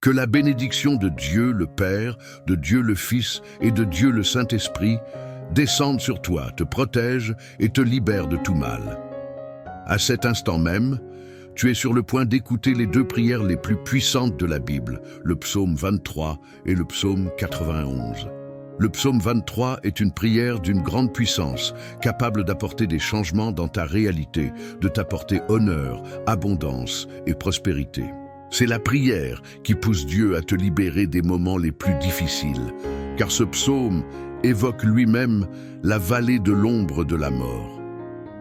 Que la bénédiction de Dieu le Père, de Dieu le Fils et de Dieu le Saint-Esprit descende sur toi, te protège et te libère de tout mal. À cet instant même, tu es sur le point d'écouter les deux prières les plus puissantes de la Bible, le psaume 23 et le psaume 91. Le psaume 23 est une prière d'une grande puissance, capable d'apporter des changements dans ta réalité, de t'apporter honneur, abondance et prospérité. C'est la prière qui pousse Dieu à te libérer des moments les plus difficiles, car ce psaume évoque lui-même la vallée de l'ombre de la mort.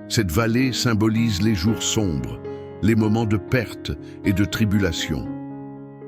Cette vallée symbolise les jours sombres, les moments de perte et de tribulation.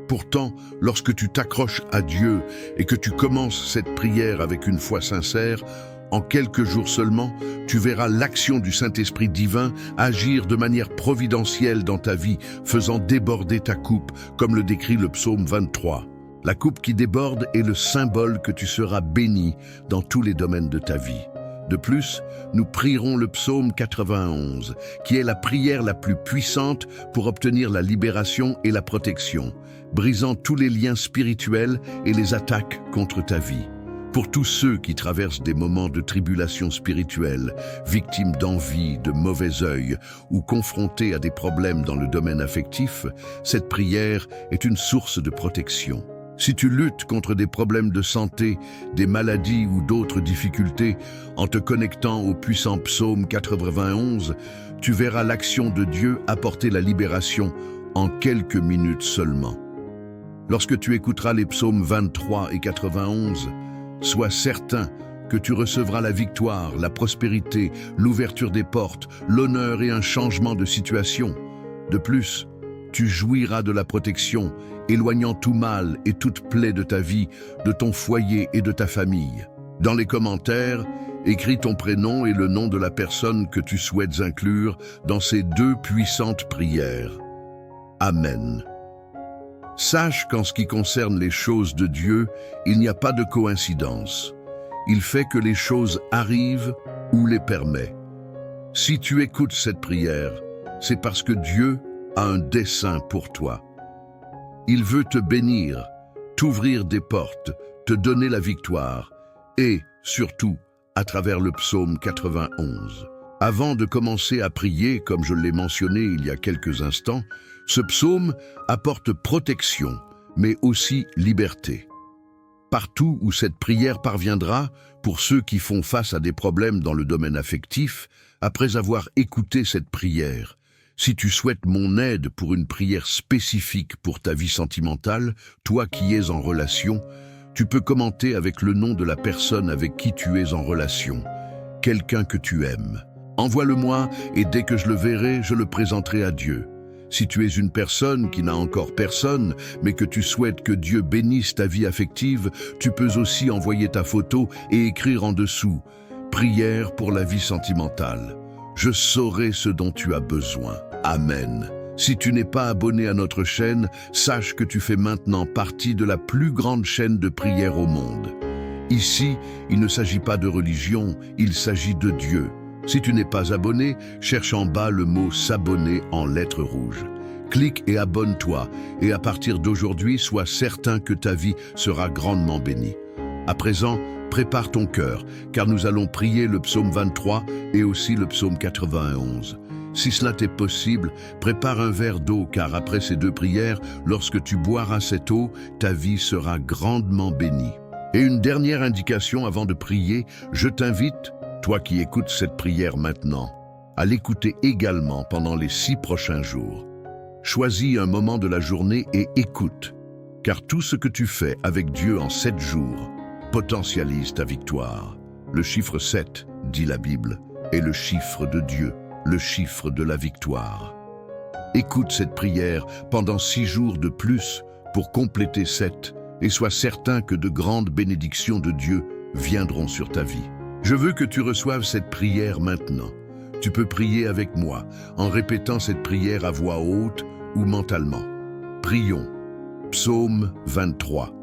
Pourtant, lorsque tu t'accroches à Dieu et que tu commences cette prière avec une foi sincère, en quelques jours seulement, tu verras l'action du Saint-Esprit divin agir de manière providentielle dans ta vie, faisant déborder ta coupe, comme le décrit le psaume 23. La coupe qui déborde est le symbole que tu seras béni dans tous les domaines de ta vie. De plus, nous prierons le psaume 91, qui est la prière la plus puissante pour obtenir la libération et la protection, brisant tous les liens spirituels et les attaques contre ta vie. Pour tous ceux qui traversent des moments de tribulation spirituelle, victimes d'envie, de mauvais œil ou confrontés à des problèmes dans le domaine affectif, cette prière est une source de protection. Si tu luttes contre des problèmes de santé, des maladies ou d'autres difficultés, en te connectant au puissant psaume 91, tu verras l'action de Dieu apporter la libération en quelques minutes seulement. Lorsque tu écouteras les psaumes 23 et 91, sois certain que tu recevras la victoire, la prospérité, l'ouverture des portes, l'honneur et un changement de situation. De plus, tu jouiras de la protection, éloignant tout mal et toute plaie de ta vie, de ton foyer et de ta famille. Dans les commentaires, écris ton prénom et le nom de la personne que tu souhaites inclure dans ces deux puissantes prières. Amen. Sache qu'en ce qui concerne les choses de Dieu, il n'y a pas de coïncidence. Il fait que les choses arrivent ou les permet. Si tu écoutes cette prière, c'est parce que Dieu a un dessein pour toi. Il veut te bénir, t'ouvrir des portes, te donner la victoire et, surtout, à travers le psaume 91. Avant de commencer à prier, comme je l'ai mentionné il y a quelques instants, ce psaume apporte protection, mais aussi liberté. Partout où cette prière parviendra, pour ceux qui font face à des problèmes dans le domaine affectif, après avoir écouté cette prière, si tu souhaites mon aide pour une prière spécifique pour ta vie sentimentale, toi qui es en relation, tu peux commenter avec le nom de la personne avec qui tu es en relation, quelqu'un que tu aimes. Envoie-le-moi et dès que je le verrai, je le présenterai à Dieu. Si tu es une personne qui n'a encore personne, mais que tu souhaites que Dieu bénisse ta vie affective, tu peux aussi envoyer ta photo et écrire en dessous « Prière pour la vie sentimentale ». Je saurai ce dont tu as besoin. Amen. Si tu n'es pas abonné à notre chaîne, sache que tu fais maintenant partie de la plus grande chaîne de prière au monde. Ici, il ne s'agit pas de religion, il s'agit de Dieu. Si tu n'es pas abonné, cherche en bas le mot « s'abonner » en lettres rouges. Clique et abonne-toi, et à partir d'aujourd'hui, sois certain que ta vie sera grandement bénie. À présent, prépare ton cœur, car nous allons prier le psaume 23 et aussi le psaume 91. Si cela t'est possible, prépare un verre d'eau, car après ces deux prières, lorsque tu boiras cette eau, ta vie sera grandement bénie. Et une dernière indication avant de prier, je t'invite, toi qui écoutes cette prière maintenant, à l'écouter également pendant les 6 prochains jours. Choisis un moment de la journée et écoute, car tout ce que tu fais avec Dieu en 7 jours potentialise ta victoire. Le chiffre 7, dit la Bible, est le chiffre de Dieu, le chiffre de la victoire. Écoute cette prière pendant 6 jours de plus pour compléter 7 et sois certain que de grandes bénédictions de Dieu viendront sur ta vie. Je veux que tu reçoives cette prière maintenant. Tu peux prier avec moi en répétant cette prière à voix haute ou mentalement. Prions. Psaume 23.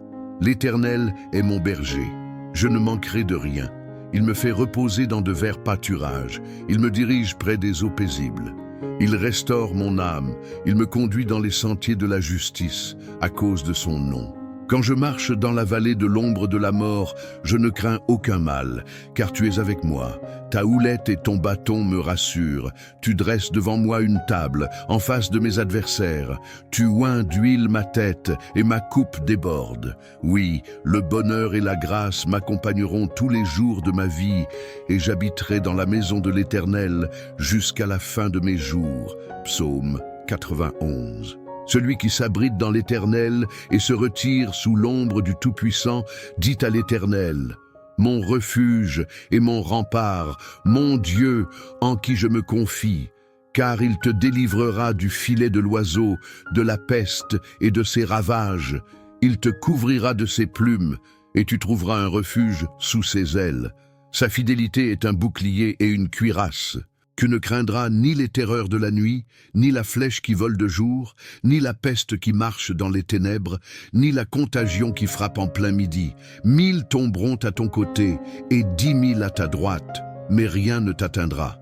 L'Éternel est mon berger. Je ne manquerai de rien. Il me fait reposer dans de verts pâturages. Il me dirige près des eaux paisibles. Il restaure mon âme, il me conduit dans les sentiers de la justice, à cause de son nom. Quand je marche dans la vallée de l'ombre de la mort, je ne crains aucun mal, car tu es avec moi. Ta houlette et ton bâton me rassurent. Tu dresses devant moi une table, en face de mes adversaires. Tu oins d'huile ma tête, et ma coupe déborde. Oui, le bonheur et la grâce m'accompagneront tous les jours de ma vie, et j'habiterai dans la maison de l'Éternel jusqu'à la fin de mes jours. Psaume 91. Celui qui s'abrite dans l'Éternel et se retire sous l'ombre du Tout-Puissant dit à l'Éternel: mon refuge et mon rempart, mon Dieu en qui je me confie, car il te délivrera du filet de l'oiseau, de la peste et de ses ravages. Il te couvrira de ses plumes et tu trouveras un refuge sous ses ailes. Sa fidélité est un bouclier et une cuirasse. Tu ne craindras ni les terreurs de la nuit, ni la flèche qui vole de jour, ni la peste qui marche dans les ténèbres, ni la contagion qui frappe en plein midi. 1000 tomberont à ton côté et 10 000 à ta droite, mais rien ne t'atteindra.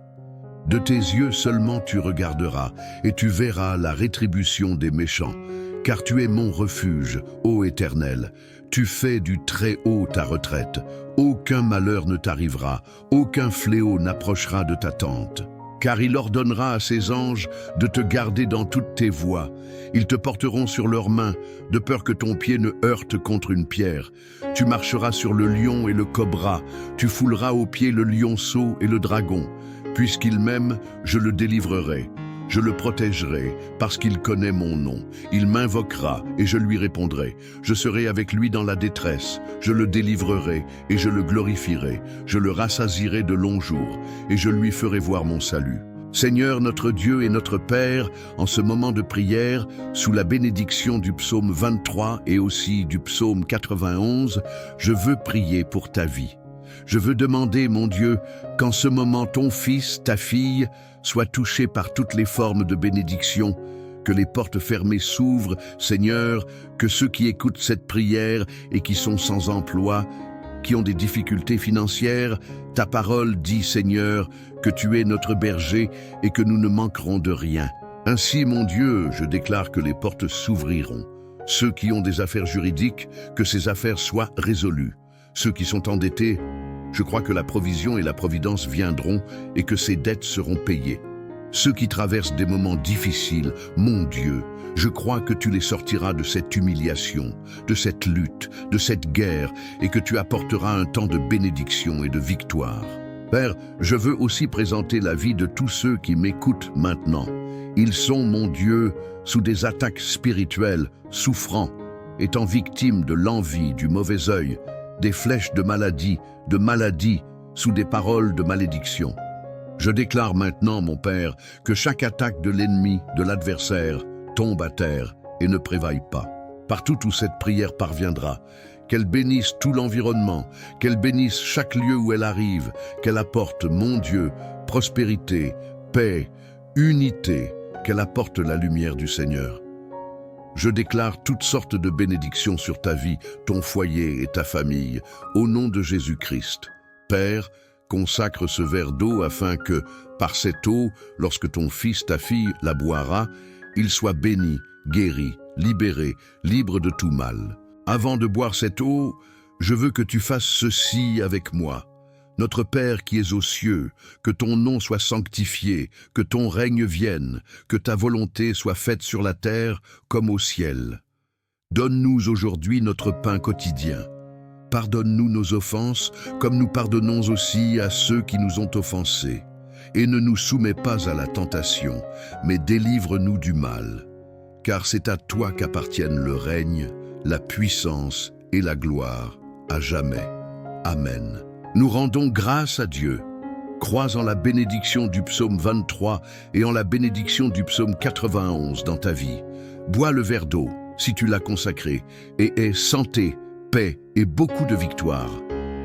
De tes yeux seulement tu regarderas, et tu verras la rétribution des méchants. Car tu es mon refuge, ô Éternel. Tu fais du Très-Haut ta retraite. Aucun malheur ne t'arrivera, aucun fléau n'approchera de ta tente. Car il ordonnera à ses anges de te garder dans toutes tes voies. Ils te porteront sur leurs mains, de peur que ton pied ne heurte contre une pierre. Tu marcheras sur le lion et le cobra, tu fouleras aux pieds le lionceau et le dragon. Puisqu'il m'aime, je le délivrerai. Je le protégerai, parce qu'il connaît mon nom. Il m'invoquera, et je lui répondrai. Je serai avec lui dans la détresse. Je le délivrerai, et je le glorifierai. Je le rassasierai de longs jours, et je lui ferai voir mon salut. Seigneur, notre Dieu et notre Père, en ce moment de prière, sous la bénédiction du psaume 23 et aussi du psaume 91, je veux prier pour ta vie. Je veux demander, mon Dieu, qu'en ce moment ton fils, ta fille, soit touché par toutes les formes de bénédiction, que les portes fermées s'ouvrent, Seigneur, que ceux qui écoutent cette prière et qui sont sans emploi, qui ont des difficultés financières, ta parole dit, Seigneur, que tu es notre berger et que nous ne manquerons de rien. Ainsi, mon Dieu, je déclare que les portes s'ouvriront. Ceux qui ont des affaires juridiques, que ces affaires soient résolues. Ceux qui sont endettés, je crois que la provision et la providence viendront et que ces dettes seront payées. Ceux qui traversent des moments difficiles, mon Dieu, je crois que tu les sortiras de cette humiliation, de cette lutte, de cette guerre, et que tu apporteras un temps de bénédiction et de victoire. Père, je veux aussi présenter la vie de tous ceux qui m'écoutent maintenant. Ils sont, mon Dieu, sous des attaques spirituelles, souffrant, étant victimes de l'envie, du mauvais œil, des flèches de maladie, sous des paroles de malédiction. Je déclare maintenant, mon Père, que chaque attaque de l'ennemi, de l'adversaire, tombe à terre et ne prévaille pas. Partout où cette prière parviendra, qu'elle bénisse tout l'environnement, qu'elle bénisse chaque lieu où elle arrive, qu'elle apporte, mon Dieu, prospérité, paix, unité, qu'elle apporte la lumière du Seigneur. Je déclare toutes sortes de bénédictions sur ta vie, ton foyer et ta famille, au nom de Jésus-Christ. Père, consacre ce verre d'eau afin que, par cette eau, lorsque ton fils, ta fille, la boira, il soit béni, guéri, libéré, libre de tout mal. Avant de boire cette eau, je veux que tu fasses ceci avec moi. Notre Père qui es aux cieux, que ton nom soit sanctifié, que ton règne vienne, que ta volonté soit faite sur la terre comme au ciel. Donne-nous aujourd'hui notre pain quotidien. Pardonne-nous nos offenses, comme nous pardonnons aussi à ceux qui nous ont offensés. Et ne nous soumets pas à la tentation, mais délivre-nous du mal. Car c'est à toi qu'appartiennent le règne, la puissance et la gloire, à jamais. Amen. Nous rendons grâce à Dieu. Crois en la bénédiction du psaume 23 et en la bénédiction du psaume 91 dans ta vie. Bois le verre d'eau, si tu l'as consacré, et aie santé, paix et beaucoup de victoire.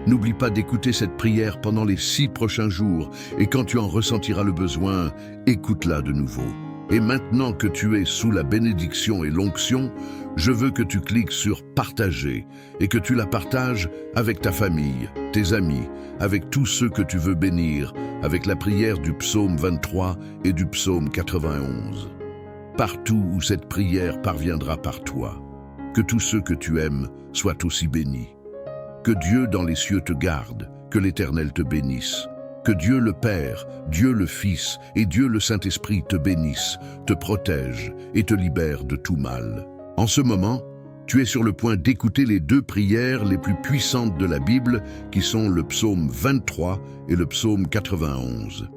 N'oublie pas d'écouter cette prière pendant les 6 prochains jours, et quand tu en ressentiras le besoin, écoute-la de nouveau. Et maintenant que tu es sous la bénédiction et l'onction, je veux que tu cliques sur « Partager » et que tu la partages avec ta famille, tes amis, avec tous ceux que tu veux bénir, avec la prière du psaume 23 et du psaume 91. Partout où cette prière parviendra par toi, que tous ceux que tu aimes soient aussi bénis. Que Dieu dans les cieux te garde, que l'Éternel te bénisse. Que Dieu le Père, Dieu le Fils et Dieu le Saint-Esprit te bénissent, te protègent et te libèrent de tout mal. En ce moment, tu es sur le point d'écouter les deux prières les plus puissantes de la Bible, qui sont le psaume 23 et le psaume 91.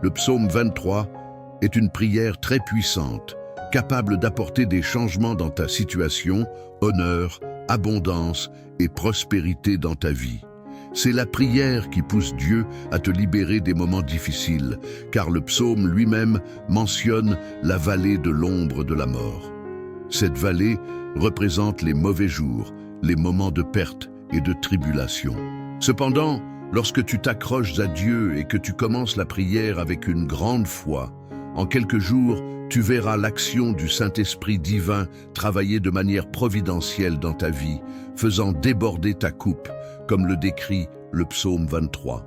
Le psaume 23 est une prière très puissante, capable d'apporter des changements dans ta situation, honneur, abondance et prospérité dans ta vie. C'est la prière qui pousse Dieu à te libérer des moments difficiles, car le psaume lui-même mentionne la vallée de l'ombre de la mort. Cette vallée représente les mauvais jours, les moments de perte et de tribulation. Cependant, lorsque tu t'accroches à Dieu et que tu commences la prière avec une grande foi, en quelques jours, tu verras l'action du Saint-Esprit divin travailler de manière providentielle dans ta vie, faisant déborder ta coupe, comme le décrit le psaume 23.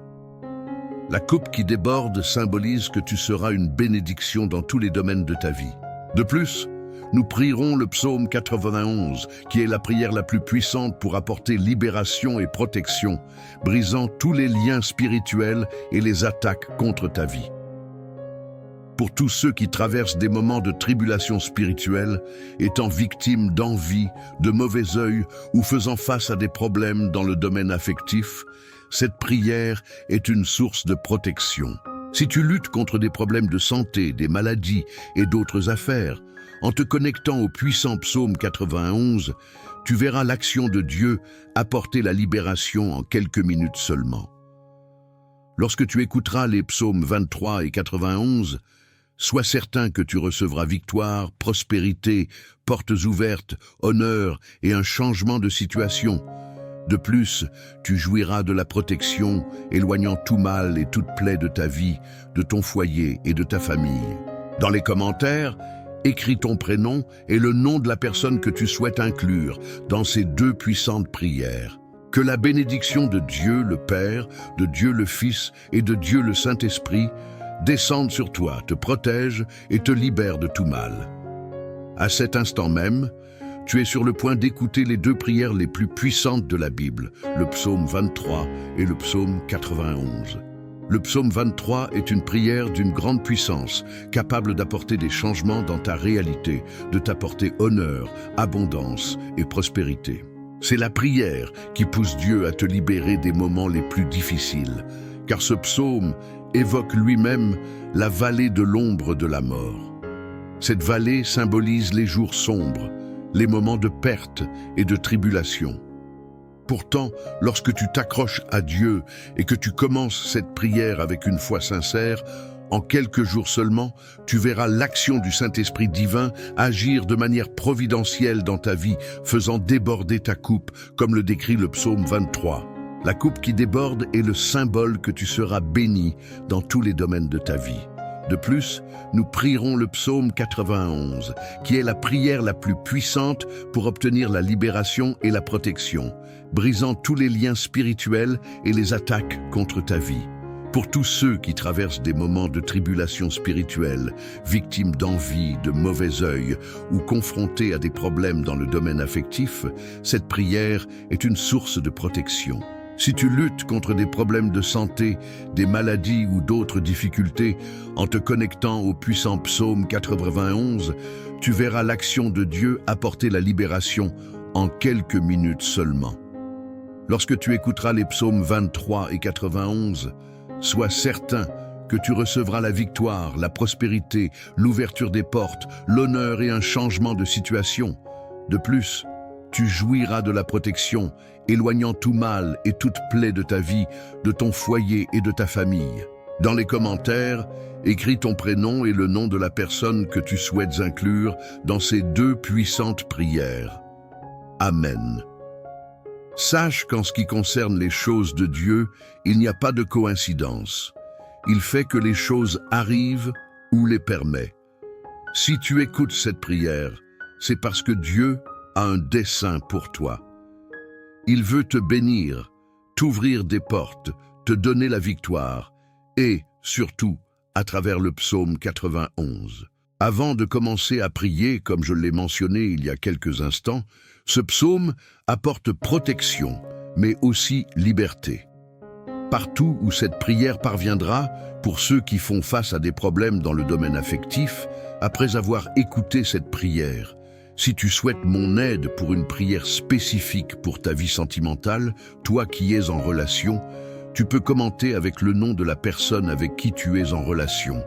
La coupe qui déborde symbolise que tu seras une bénédiction dans tous les domaines de ta vie. De plus, nous prierons le psaume 91, qui est la prière la plus puissante pour apporter libération et protection, brisant tous les liens spirituels et les attaques contre ta vie. Pour tous ceux qui traversent des moments de tribulation spirituelle, étant victimes d'envie, de mauvais œil ou faisant face à des problèmes dans le domaine affectif, cette prière est une source de protection. Si tu luttes contre des problèmes de santé, des maladies et d'autres affaires, en te connectant au puissant psaume 91, tu verras l'action de Dieu apporter la libération en quelques minutes seulement. Lorsque tu écouteras les psaumes 23 et 91, sois certain que tu recevras victoire, prospérité, portes ouvertes, honneur et un changement de situation. De plus, tu jouiras de la protection, éloignant tout mal et toute plaie de ta vie, de ton foyer et de ta famille. Dans les commentaires, écris ton prénom et le nom de la personne que tu souhaites inclure dans ces deux puissantes prières. Que la bénédiction de Dieu le Père, de Dieu le Fils et de Dieu le Saint-Esprit descende sur toi, te protège et te libère de tout mal. À cet instant même, tu es sur le point d'écouter les deux prières les plus puissantes de la Bible, le psaume 23 et le psaume 91. Le psaume 23 est une prière d'une grande puissance, capable d'apporter des changements dans ta réalité, de t'apporter honneur, abondance et prospérité. C'est la prière qui pousse Dieu à te libérer des moments les plus difficiles, car ce psaume évoque lui-même la vallée de l'ombre de la mort. Cette vallée symbolise les jours sombres, les moments de perte et de tribulation. Pourtant, lorsque tu t'accroches à Dieu et que tu commences cette prière avec une foi sincère, en quelques jours seulement, tu verras l'action du Saint-Esprit divin agir de manière providentielle dans ta vie, faisant déborder ta coupe, comme le décrit le psaume 23. La coupe qui déborde est le symbole que tu seras béni dans tous les domaines de ta vie. De plus, nous prierons le psaume 91, qui est la prière la plus puissante pour obtenir la libération et la protection, brisant tous les liens spirituels et les attaques contre ta vie. Pour tous ceux qui traversent des moments de tribulation spirituelle, victimes d'envie, de mauvais œil ou confrontés à des problèmes dans le domaine affectif, cette prière est une source de protection. Si tu luttes contre des problèmes de santé, des maladies ou d'autres difficultés, en te connectant au puissant psaume 91, tu verras l'action de Dieu apporter la libération en quelques minutes seulement. Lorsque tu écouteras les psaumes 23 et 91, sois certain que tu recevras la victoire, la prospérité, l'ouverture des portes, l'honneur et un changement de situation. De plus, tu jouiras de la protection, éloignant tout mal et toute plaie de ta vie, de ton foyer et de ta famille. Dans les commentaires, écris ton prénom et le nom de la personne que tu souhaites inclure dans ces deux puissantes prières. Amen. Sache qu'en ce qui concerne les choses de Dieu, il n'y a pas de coïncidence. Il fait que les choses arrivent ou les permet. Si tu écoutes cette prière, c'est parce que Dieu a un dessein pour toi. Il veut te bénir, t'ouvrir des portes, te donner la victoire et, surtout, à travers le psaume 91. Avant de commencer à prier, comme je l'ai mentionné il y a quelques instants, ce psaume apporte protection, mais aussi liberté. Partout où cette prière parviendra, pour ceux qui font face à des problèmes dans le domaine affectif, après avoir écouté cette prière, si tu souhaites mon aide pour une prière spécifique pour ta vie sentimentale, toi qui es en relation, tu peux commenter avec le nom de la personne avec qui tu es en relation,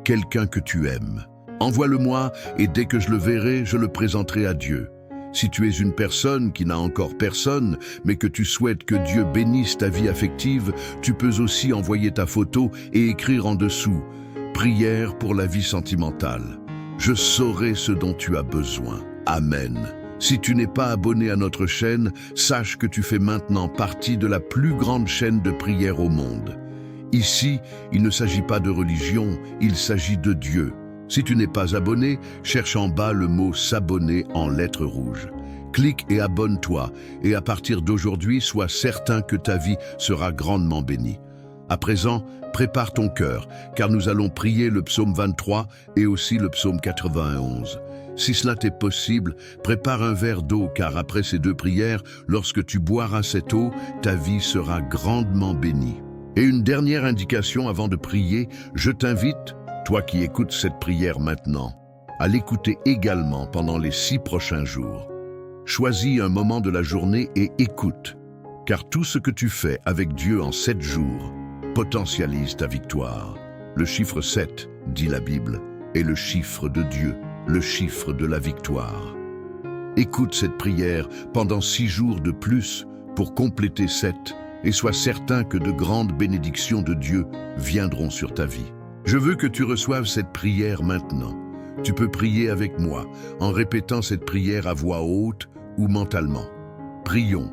quelqu'un que tu aimes. Envoie-le-moi et dès que je le verrai, je le présenterai à Dieu. Si tu es une personne qui n'a encore personne, mais que tu souhaites que Dieu bénisse ta vie affective, tu peux aussi envoyer ta photo et écrire en dessous « Prière pour la vie sentimentale ». Je saurai ce dont tu as besoin. Amen. Si tu n'es pas abonné à notre chaîne, sache que tu fais maintenant partie de la plus grande chaîne de prière au monde. Ici, il ne s'agit pas de religion, il s'agit de Dieu. Si tu n'es pas abonné, cherche en bas le mot « s'abonner » en lettres rouges. Clique et abonne-toi, et à partir d'aujourd'hui, sois certain que ta vie sera grandement bénie. À présent, prépare ton cœur, car nous allons prier le psaume 23 et aussi le psaume 91. Si cela t'est possible, prépare un verre d'eau, car après ces deux prières, lorsque tu boiras cette eau, ta vie sera grandement bénie. Et une dernière indication avant de prier, je t'invite, toi qui écoutes cette prière maintenant, à l'écouter également pendant les 6 prochains jours. Choisis un moment de la journée et écoute, car tout ce que tu fais avec Dieu en 7 jours potentialise ta victoire. Le chiffre 7, dit la Bible, est le chiffre de Dieu, le chiffre de la victoire. Écoute cette prière pendant 6 jours de plus pour compléter 7 et sois certain que de grandes bénédictions de Dieu viendront sur ta vie. Je veux que tu reçoives cette prière maintenant. Tu peux prier avec moi en répétant cette prière à voix haute ou mentalement. Prions.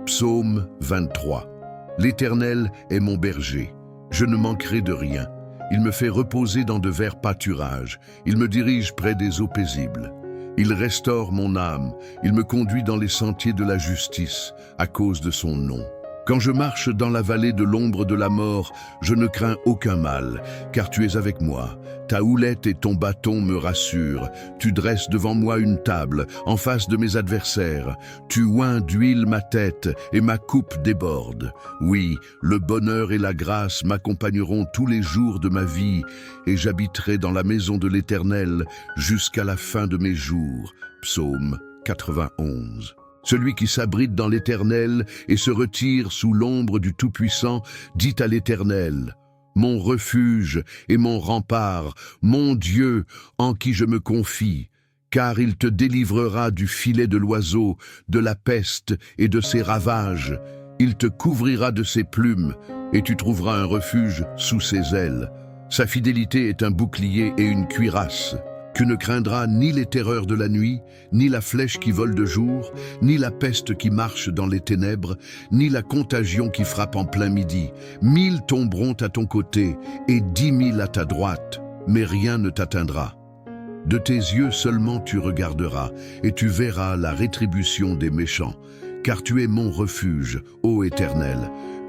Psaume 23. L'Éternel est mon berger. Je ne manquerai de rien. Il me fait reposer dans de verts pâturages. Il me dirige près des eaux paisibles. Il restaure mon âme. Il me conduit dans les sentiers de la justice à cause de son nom. Quand je marche dans la vallée de l'ombre de la mort, je ne crains aucun mal, car tu es avec moi. Ta houlette et ton bâton me rassurent. Tu dresses devant moi une table, en face de mes adversaires. Tu oins d'huile ma tête, et ma coupe déborde. Oui, le bonheur et la grâce m'accompagneront tous les jours de ma vie, et j'habiterai dans la maison de l'Éternel jusqu'à la fin de mes jours. Psaume 91. Celui qui s'abrite dans l'Éternel et se retire sous l'ombre du Tout-Puissant dit à l'Éternel, « Mon refuge et mon rempart, mon Dieu en qui je me confie, car il te délivrera du filet de l'oiseau, de la peste et de ses ravages. Il te couvrira de ses plumes et tu trouveras un refuge sous ses ailes. Sa fidélité est un bouclier et une cuirasse. Tu ne craindras ni les terreurs de la nuit, ni la flèche qui vole de jour, ni la peste qui marche dans les ténèbres, ni la contagion qui frappe en plein midi. 1000 tomberont à ton côté et 10 000 à ta droite, mais rien ne t'atteindra. De tes yeux seulement tu regarderas et tu verras la rétribution des méchants, car tu es mon refuge, ô Éternel.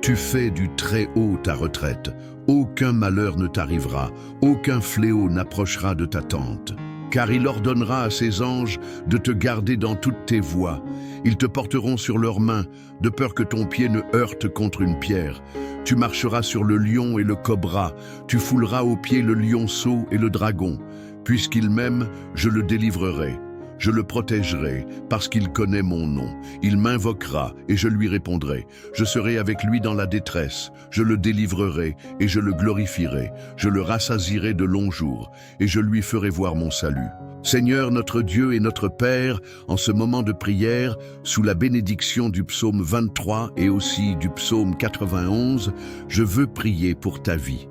Tu fais du très haut ta retraite. Aucun malheur ne t'arrivera, aucun fléau n'approchera de ta tente. Car il ordonnera à ses anges de te garder dans toutes tes voies. Ils te porteront sur leurs mains, de peur que ton pied ne heurte contre une pierre. Tu marcheras sur le lion et le cobra, tu fouleras aux pieds le lionceau et le dragon. Puisqu'il m'aime, je le délivrerai. Je le protégerai parce qu'il connaît mon nom. Il m'invoquera et je lui répondrai. Je serai avec lui dans la détresse. Je le délivrerai et je le glorifierai. Je le rassasierai de longs jours et je lui ferai voir mon salut. Seigneur notre Dieu et notre Père, en ce moment de prière, sous la bénédiction du psaume 23 et aussi du psaume 91, je veux prier pour ta vie.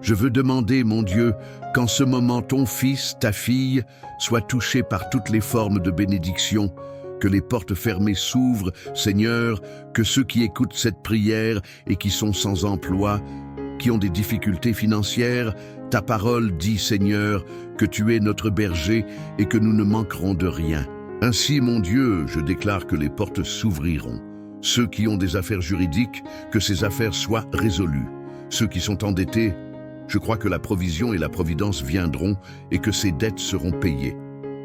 Je veux demander, mon Dieu, qu'en ce moment ton fils, ta fille, soit touché par toutes les formes de bénédiction, que les portes fermées s'ouvrent, Seigneur, que ceux qui écoutent cette prière et qui sont sans emploi qui ont des difficultés financières, ta parole dit, Seigneur, que tu es notre berger et que nous ne manquerons de rien. Ainsi, mon Dieu, je déclare que les portes s'ouvriront. Ceux qui ont des affaires juridiques, que ces affaires soient résolues. Ceux qui sont endettés, je crois que la provision et la providence viendront et que ces dettes seront payées.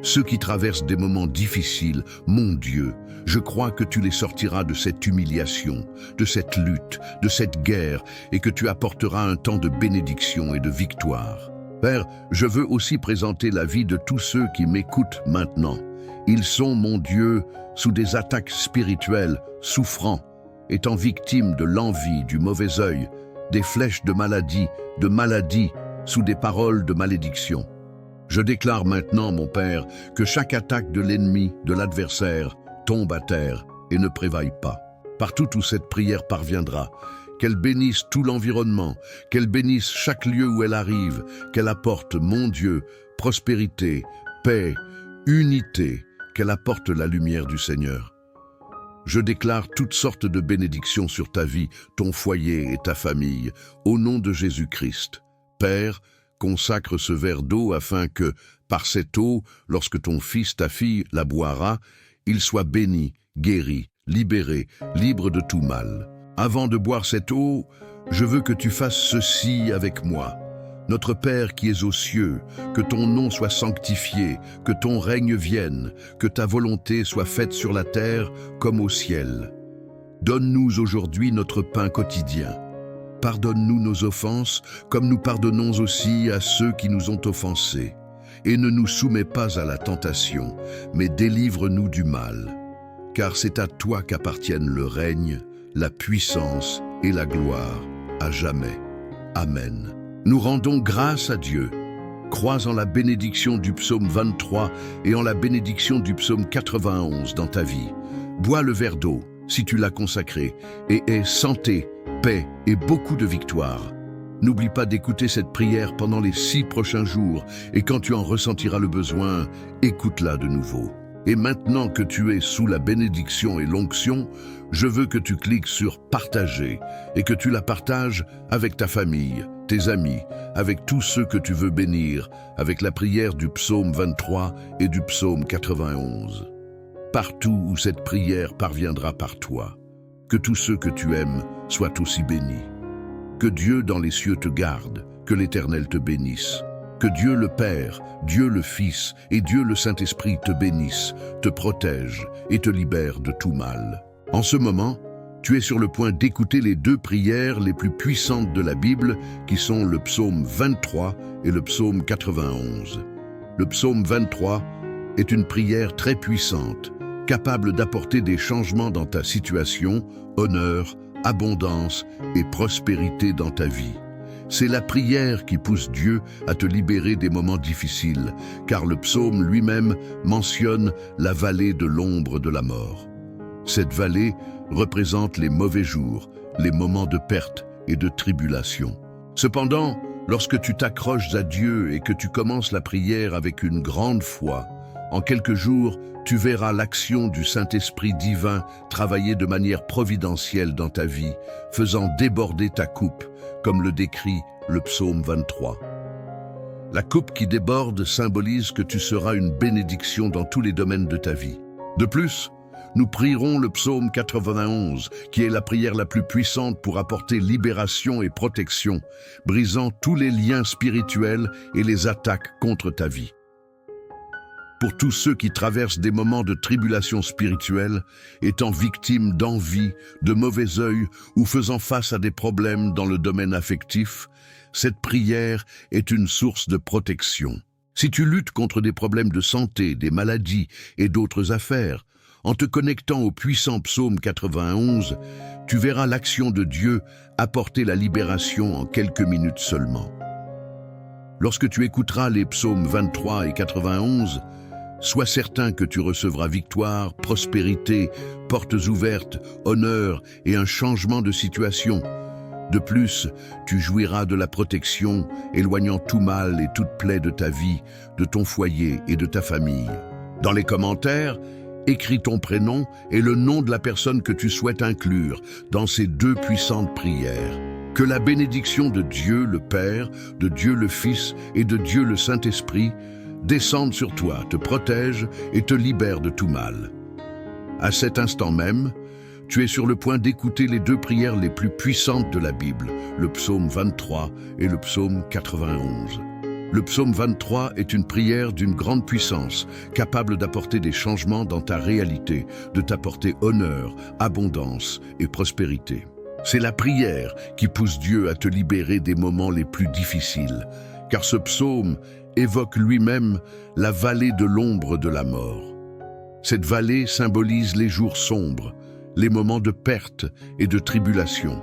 Ceux qui traversent des moments difficiles, mon Dieu, je crois que tu les sortiras de cette humiliation, de cette lutte, de cette guerre, et que tu apporteras un temps de bénédiction et de victoire. Père, je veux aussi présenter la vie de tous ceux qui m'écoutent maintenant. Ils sont, mon Dieu, sous des attaques spirituelles, souffrant, étant victimes de l'envie, du mauvais œil, des flèches de maladie, sous des paroles de malédiction. Je déclare maintenant, mon Père, que chaque attaque de l'ennemi, de l'adversaire, tombe à terre et ne prévaille pas. Partout où cette prière parviendra, qu'elle bénisse tout l'environnement, qu'elle bénisse chaque lieu où elle arrive, qu'elle apporte, mon Dieu, prospérité, paix, unité, qu'elle apporte la lumière du Seigneur. Je déclare toutes sortes de bénédictions sur ta vie, ton foyer et ta famille, au nom de Jésus-Christ. Père, consacre ce verre d'eau afin que, par cette eau, lorsque ton fils, ta fille, la boira, il soit béni, guéri, libéré, libre de tout mal. Avant de boire cette eau, je veux que tu fasses ceci avec moi. Notre Père qui es aux cieux, que ton nom soit sanctifié, que ton règne vienne, que ta volonté soit faite sur la terre comme au ciel. Donne-nous aujourd'hui notre pain quotidien. Pardonne-nous nos offenses, comme nous pardonnons aussi à ceux qui nous ont offensés. Et ne nous soumets pas à la tentation, mais délivre-nous du mal. Car c'est à toi qu'appartiennent le règne, la puissance et la gloire, à jamais. Amen. Nous rendons grâce à Dieu. Crois en la bénédiction du psaume 23 et en la bénédiction du psaume 91 dans ta vie. Bois le verre d'eau, si tu l'as consacré, et aie santé, paix et beaucoup de victoire. N'oublie pas d'écouter cette prière pendant les 6 prochains jours et quand tu en ressentiras le besoin, écoute-la de nouveau. Et maintenant que tu es sous la bénédiction et l'onction, je veux que tu cliques sur « Partager » et que tu la partages avec ta famille, tes amis, avec tous ceux que tu veux bénir, avec la prière du psaume 23 et du psaume 91. Partout où cette prière parviendra par toi, que tous ceux que tu aimes soient aussi bénis. Que Dieu dans les cieux te garde, que l'Éternel te bénisse. Que Dieu le Père, Dieu le Fils et Dieu le Saint-Esprit te bénissent, te protègent et te libèrent de tout mal. En ce moment, tu es sur le point d'écouter les 2 prières les plus puissantes de la Bible, qui sont le psaume 23 et le psaume 91. Le psaume 23 est une prière très puissante, capable d'apporter des changements dans ta situation, honneur, abondance et prospérité dans ta vie. C'est la prière qui pousse Dieu à te libérer des moments difficiles, car le psaume lui-même mentionne la vallée de l'ombre de la mort. Cette vallée représente les mauvais jours, les moments de perte et de tribulation. Cependant, lorsque tu t'accroches à Dieu et que tu commences la prière avec une grande foi, en quelques jours, tu verras l'action du Saint-Esprit divin travailler de manière providentielle dans ta vie, faisant déborder ta coupe, comme le décrit le psaume 23. La coupe qui déborde symbolise que tu seras une bénédiction dans tous les domaines de ta vie. De plus, nous prierons le psaume 91, qui est la prière la plus puissante pour apporter libération et protection, brisant tous les liens spirituels et les attaques contre ta vie. Pour tous ceux qui traversent des moments de tribulation spirituelle, étant victimes d'envie, de mauvais œil ou faisant face à des problèmes dans le domaine affectif, cette prière est une source de protection. Si tu luttes contre des problèmes de santé, des maladies et d'autres affaires, en te connectant au puissant psaume 91, tu verras l'action de Dieu apporter la libération en quelques minutes seulement. Lorsque tu écouteras les psaumes 23 et 91, sois certain que tu recevras victoire, prospérité, portes ouvertes, honneur et un changement de situation. De plus, tu jouiras de la protection, éloignant tout mal et toute plaie de ta vie, de ton foyer et de ta famille. Dans les commentaires, écris ton prénom et le nom de la personne que tu souhaites inclure dans ces 2 puissantes prières. Que la bénédiction de Dieu le Père, de Dieu le Fils et de Dieu le Saint-Esprit descende sur toi, te protège et te libère de tout mal. À cet instant même, tu es sur le point d'écouter les deux prières les plus puissantes de la Bible, le psaume 23 et le psaume 91. Le psaume 23 est une prière d'une grande puissance, capable d'apporter des changements dans ta réalité, de t'apporter honneur, abondance et prospérité. C'est la prière qui pousse Dieu à te libérer des moments les plus difficiles, car ce psaume évoque lui-même la vallée de l'ombre de la mort. Cette vallée symbolise les jours sombres, les moments de perte et de tribulation.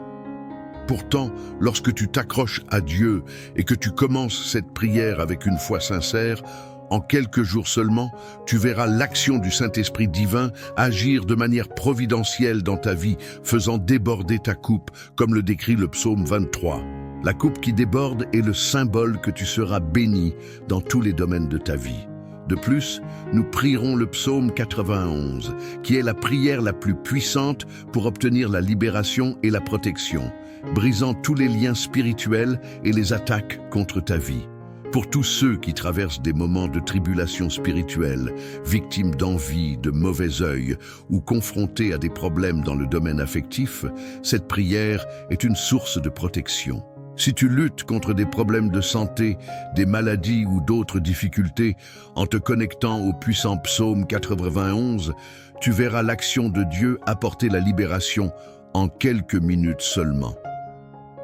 Pourtant, lorsque tu t'accroches à Dieu et que tu commences cette prière avec une foi sincère, en quelques jours seulement, tu verras l'action du Saint-Esprit divin agir de manière providentielle dans ta vie, faisant déborder ta coupe, comme le décrit le psaume 23. La coupe qui déborde est le symbole que tu seras béni dans tous les domaines de ta vie. De plus, nous prierons le psaume 91, qui est la prière la plus puissante pour obtenir la libération et la protection, brisant tous les liens spirituels et les attaques contre ta vie. Pour tous ceux qui traversent des moments de tribulation spirituelle, victimes d'envie, de mauvais œil ou confrontés à des problèmes dans le domaine affectif, cette prière est une source de protection. Si tu luttes contre des problèmes de santé, des maladies ou d'autres difficultés, en te connectant au puissant psaume 91, tu verras l'action de Dieu apporter la libération en quelques minutes seulement.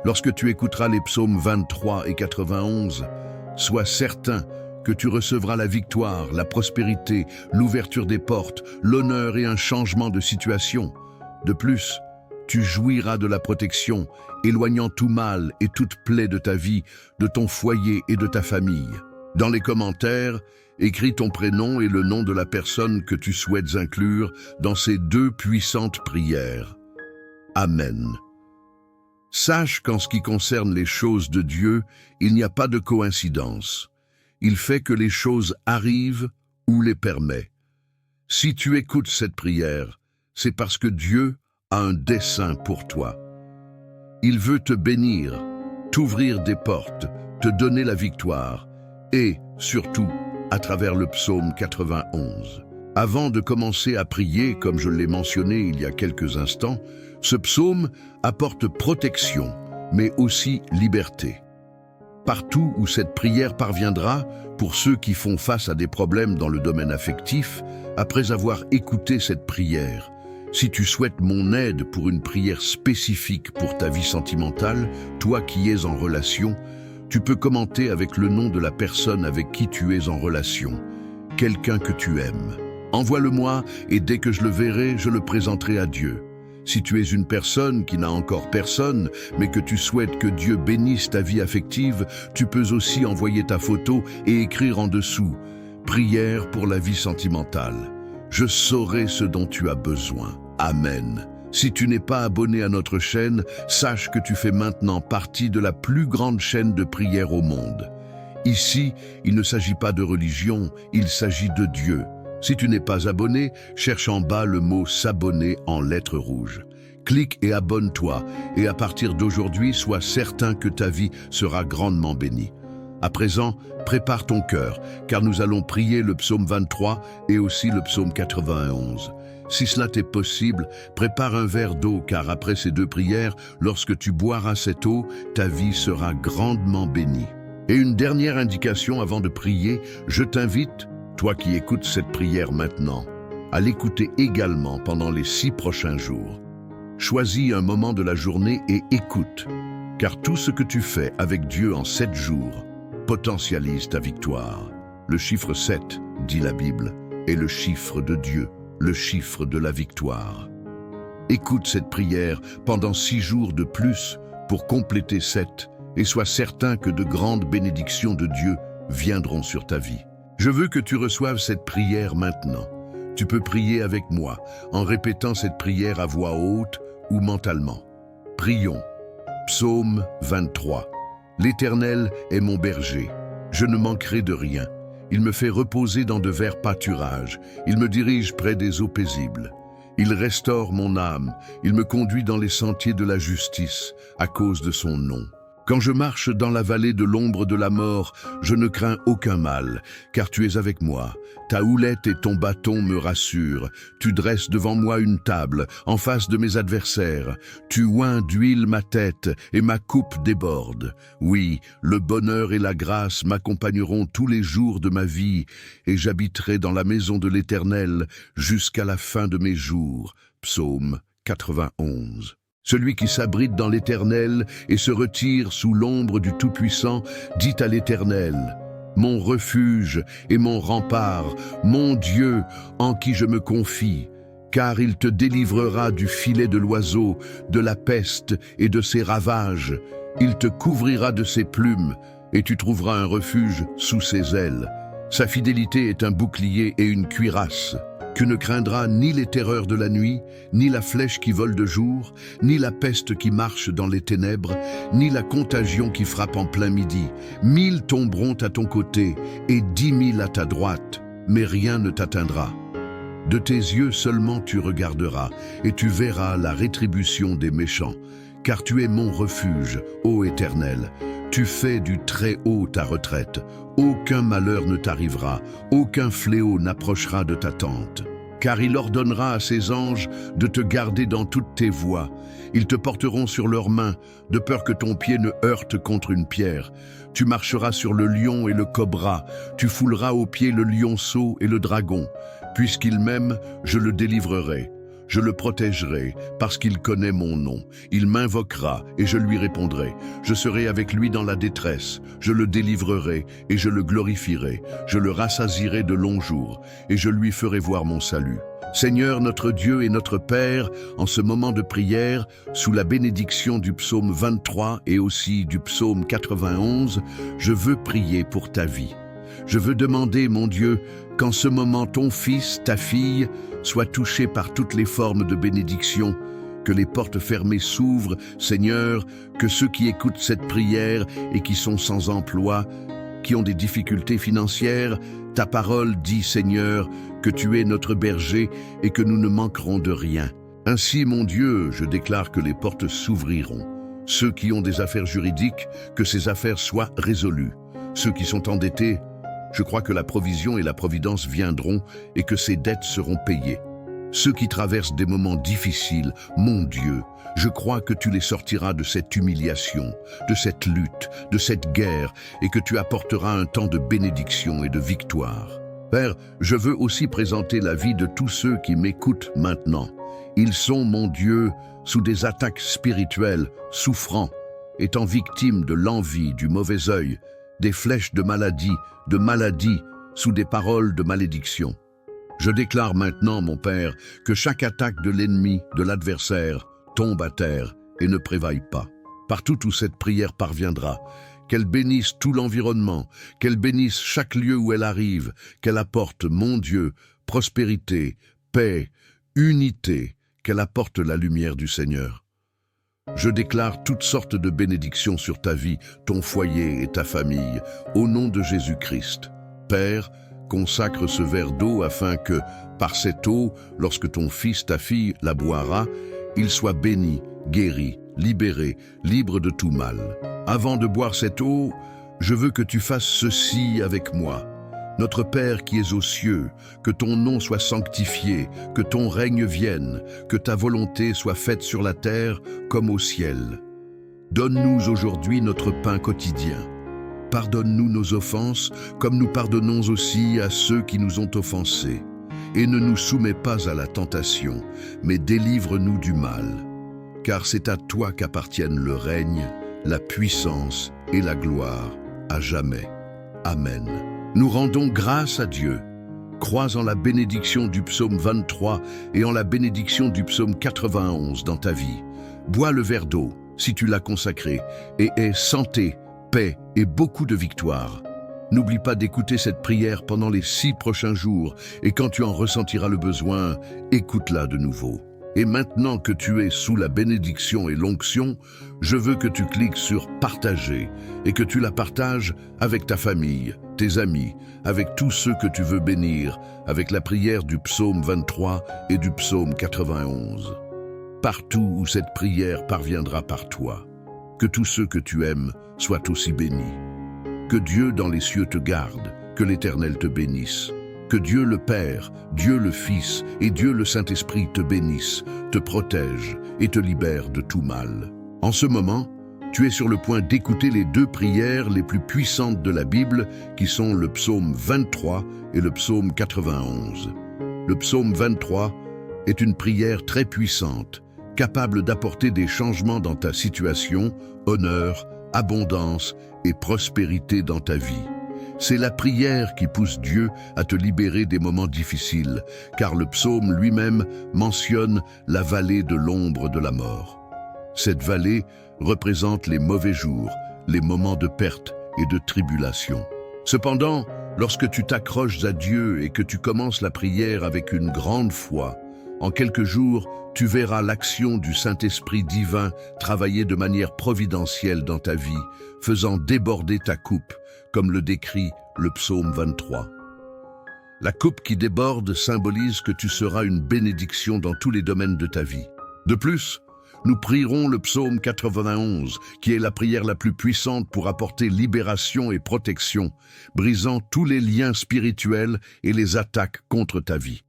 Lorsque tu écouteras les psaumes 23 et 91, sois certain que tu recevras la victoire, la prospérité, l'ouverture des portes, l'honneur et un changement de situation. De plus, tu jouiras de la protection, éloignant tout mal et toute plaie de ta vie, de ton foyer et de ta famille. Dans les commentaires, écris ton prénom et le nom de la personne que tu souhaites inclure dans ces deux puissantes prières. Amen. Sache qu'en ce qui concerne les choses de Dieu, il n'y a pas de coïncidence. Il fait que les choses arrivent ou les permet. Si tu écoutes cette prière, c'est parce que Dieu a un dessein pour toi. Il veut te bénir, t'ouvrir des portes, te donner la victoire et, surtout, à travers le psaume 91. Avant de commencer à prier, comme je l'ai mentionné il y a quelques instants, ce psaume apporte protection, mais aussi liberté. Partout où cette prière parviendra, pour ceux qui font face à des problèmes dans le domaine affectif, après avoir écouté cette prière, si tu souhaites mon aide pour une prière spécifique pour ta vie sentimentale, toi qui es en relation, tu peux commenter avec le nom de la personne avec qui tu es en relation, quelqu'un que tu aimes. Envoie-le-moi et dès que je le verrai, je le présenterai à Dieu. Si tu es une personne qui n'a encore personne, mais que tu souhaites que Dieu bénisse ta vie affective, tu peux aussi envoyer ta photo et écrire en dessous « Prière pour la vie sentimentale ». Je saurai ce dont tu as besoin. Amen. Si tu n'es pas abonné à notre chaîne, sache que tu fais maintenant partie de la plus grande chaîne de prière au monde. Ici, il ne s'agit pas de religion, il s'agit de Dieu. Si tu n'es pas abonné, cherche en bas le mot « s'abonner » en lettres rouges. Clique et abonne-toi, et à partir d'aujourd'hui, sois certain que ta vie sera grandement bénie. À présent, prépare ton cœur, car nous allons prier le psaume 23 et aussi le psaume 91. Si cela t'est possible, prépare un verre d'eau, car après ces deux prières, lorsque tu boiras cette eau, ta vie sera grandement bénie. Et une dernière indication avant de prier, je t'invite, toi qui écoutes cette prière maintenant, à l'écouter également pendant les 6 prochains jours. Choisis un moment de la journée et écoute, car tout ce que tu fais avec Dieu en 7 jours potentialise ta victoire. Le chiffre 7, dit la Bible, est le chiffre de Dieu, le chiffre de la victoire. Écoute cette prière pendant 6 jours de plus pour compléter 7 et sois certain que de grandes bénédictions de Dieu viendront sur ta vie. Je veux que tu reçoives cette prière maintenant. Tu peux prier avec moi en répétant cette prière à voix haute ou mentalement. Prions. Psaume 23. L'Éternel est mon berger. Je ne manquerai de rien. Il me fait reposer dans de verts pâturages. Il me dirige près des eaux paisibles. Il restaure mon âme, il me conduit dans les sentiers de la justice, à cause de son nom. Quand je marche dans la vallée de l'ombre de la mort, je ne crains aucun mal, car tu es avec moi. Ta houlette et ton bâton me rassurent. Tu dresses devant moi une table, en face de mes adversaires. Tu oins d'huile ma tête, et ma coupe déborde. Oui, le bonheur et la grâce m'accompagneront tous les jours de ma vie, et j'habiterai dans la maison de l'Éternel jusqu'à la fin de mes jours. Psaume 91. Celui qui s'abrite dans l'Éternel et se retire sous l'ombre du Tout-Puissant dit à l'Éternel: mon refuge et mon rempart, mon Dieu en qui je me confie, car il te délivrera du filet de l'oiseau, de la peste et de ses ravages. Il te couvrira de ses plumes et tu trouveras un refuge sous ses ailes. Sa fidélité est un bouclier et une cuirasse. Tu ne craindras ni les terreurs de la nuit, ni la flèche qui vole de jour, ni la peste qui marche dans les ténèbres, ni la contagion qui frappe en plein midi. 1000 tomberont à ton côté et 10 000 à ta droite, mais rien ne t'atteindra. De tes yeux seulement tu regarderas, et tu verras la rétribution des méchants. Car tu es mon refuge, ô Éternel. Tu fais du Très-Haut ta retraite. Aucun malheur ne t'arrivera, aucun fléau n'approchera de ta tente. Car il ordonnera à ses anges de te garder dans toutes tes voies. Ils te porteront sur leurs mains, de peur que ton pied ne heurte contre une pierre. Tu marcheras sur le lion et le cobra, tu fouleras aux pieds le lionceau et le dragon. Puisqu'il m'aime, je le délivrerai. Je le protégerai, parce qu'il connaît mon nom. Il m'invoquera, et je lui répondrai. Je serai avec lui dans la détresse. Je le délivrerai, et je le glorifierai. Je le rassasierai de longs jours, et je lui ferai voir mon salut. Seigneur, notre Dieu et notre Père, en ce moment de prière, sous la bénédiction du psaume 23 et aussi du psaume 91, je veux prier pour ta vie. Je veux demander, mon Dieu, qu'en ce moment ton fils, ta fille, soit touché par toutes les formes de bénédiction, que les portes fermées s'ouvrent, Seigneur, que ceux qui écoutent cette prière et qui sont sans emploi, qui ont des difficultés financières, ta parole dit, Seigneur, que tu es notre berger et que nous ne manquerons de rien. Ainsi, mon Dieu, je déclare que les portes s'ouvriront. Ceux qui ont des affaires juridiques, que ces affaires soient résolues. Ceux qui sont endettés, je crois que la provision et la providence viendront et que ces dettes seront payées. Ceux qui traversent des moments difficiles, mon Dieu, je crois que tu les sortiras de cette humiliation, de cette lutte, de cette guerre, et que tu apporteras un temps de bénédiction et de victoire. Père, je veux aussi présenter la vie de tous ceux qui m'écoutent maintenant. Ils sont, mon Dieu, sous des attaques spirituelles, souffrant, étant victimes de l'envie, du mauvais œil, des flèches de maladie, sous des paroles de malédiction. Je déclare maintenant, mon Père, que chaque attaque de l'ennemi, de l'adversaire, tombe à terre et ne prévaille pas. Partout où cette prière parviendra, qu'elle bénisse tout l'environnement, qu'elle bénisse chaque lieu où elle arrive, qu'elle apporte, mon Dieu, prospérité, paix, unité, qu'elle apporte la lumière du Seigneur. Je déclare toutes sortes de bénédictions sur ta vie, ton foyer et ta famille, au nom de Jésus-Christ. Père, consacre ce verre d'eau afin que, par cette eau, lorsque ton fils, ta fille, la boira, il soit béni, guéri, libéré, libre de tout mal. Avant de boire cette eau, je veux que tu fasses ceci avec moi. Notre Père qui es aux cieux, que ton nom soit sanctifié, que ton règne vienne, que ta volonté soit faite sur la terre comme au ciel. Donne-nous aujourd'hui notre pain quotidien. Pardonne-nous nos offenses, comme nous pardonnons aussi à ceux qui nous ont offensés. Et ne nous soumets pas à la tentation, mais délivre-nous du mal. Car c'est à toi qu'appartiennent le règne, la puissance et la gloire, à jamais. Amen. Nous rendons grâce à Dieu. Crois en la bénédiction du psaume 23 et en la bénédiction du psaume 91 dans ta vie. Bois le verre d'eau, si tu l'as consacré, et aie santé, paix et beaucoup de victoire. N'oublie pas d'écouter cette prière pendant les 6 prochains jours, et quand tu en ressentiras le besoin, écoute-la de nouveau. Et maintenant que tu es sous la bénédiction et l'onction, je veux que tu cliques sur « Partager » et que tu la partages avec ta famille, tes amis, avec tous ceux que tu veux bénir, avec la prière du psaume 23 et du psaume 91. Partout où cette prière parviendra par toi, que tous ceux que tu aimes soient aussi bénis. Que Dieu dans les cieux te garde, que l'Éternel te bénisse. Que Dieu le Père, Dieu le Fils et Dieu le Saint-Esprit te bénissent, te protègent et te libèrent de tout mal. En ce moment, tu es sur le point d'écouter les deux prières les plus puissantes de la Bible, qui sont le psaume 23 et le psaume 91. Le psaume 23 est une prière très puissante, capable d'apporter des changements dans ta situation, honneur, abondance et prospérité dans ta vie. C'est la prière qui pousse Dieu à te libérer des moments difficiles, car le psaume lui-même mentionne la vallée de l'ombre de la mort. Cette vallée représente les mauvais jours, les moments de perte et de tribulation. Cependant, lorsque tu t'accroches à Dieu et que tu commences la prière avec une grande foi, en quelques jours, tu verras l'action du Saint-Esprit divin travailler de manière providentielle dans ta vie, faisant déborder ta coupe, comme le décrit le psaume 23. La coupe qui déborde symbolise que tu seras une bénédiction dans tous les domaines de ta vie. De plus, nous prierons le psaume 91, qui est la prière la plus puissante pour apporter libération et protection, brisant tous les liens spirituels et les attaques contre ta vie.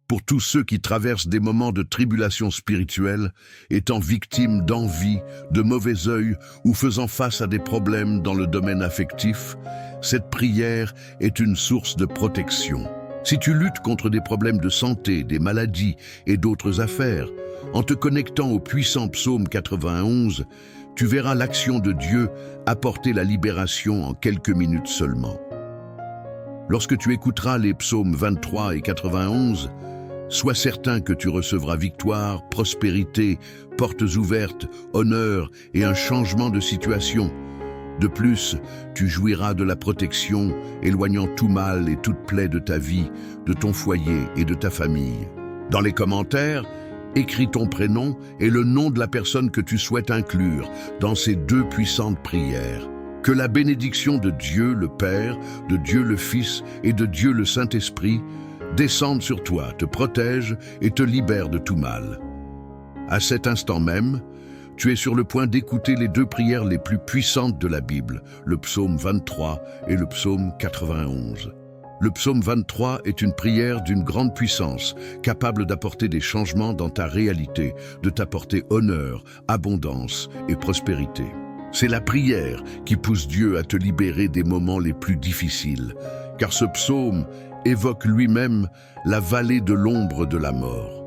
Pour tous ceux qui traversent des moments de tribulation spirituelle, étant victimes d'envie, de mauvais œil ou faisant face à des problèmes dans le domaine affectif, cette prière est une source de protection. Si tu luttes contre des problèmes de santé, des maladies et d'autres affaires, en te connectant au puissant psaume 91, tu verras l'action de Dieu apporter la libération en quelques minutes seulement. Lorsque tu écouteras les psaumes 23 et 91, sois certain que tu recevras victoire, prospérité, portes ouvertes, honneur et un changement de situation. De plus, tu jouiras de la protection, éloignant tout mal et toute plaie de ta vie, de ton foyer et de ta famille. Dans les commentaires, écris ton prénom et le nom de la personne que tu souhaites inclure dans ces deux puissantes prières. Que la bénédiction de Dieu le Père, de Dieu le Fils et de Dieu le Saint-Esprit descende sur toi, te protège et te libère de tout mal. À cet instant même, tu es sur le point d'écouter les deux prières les plus puissantes de la Bible, le psaume 23 et le psaume 91. Le psaume 23 est une prière d'une grande puissance, capable d'apporter des changements dans ta réalité, de t'apporter honneur, abondance et prospérité. C'est la prière qui pousse Dieu à te libérer des moments les plus difficiles, car ce psaume évoque lui-même la vallée de l'ombre de la mort.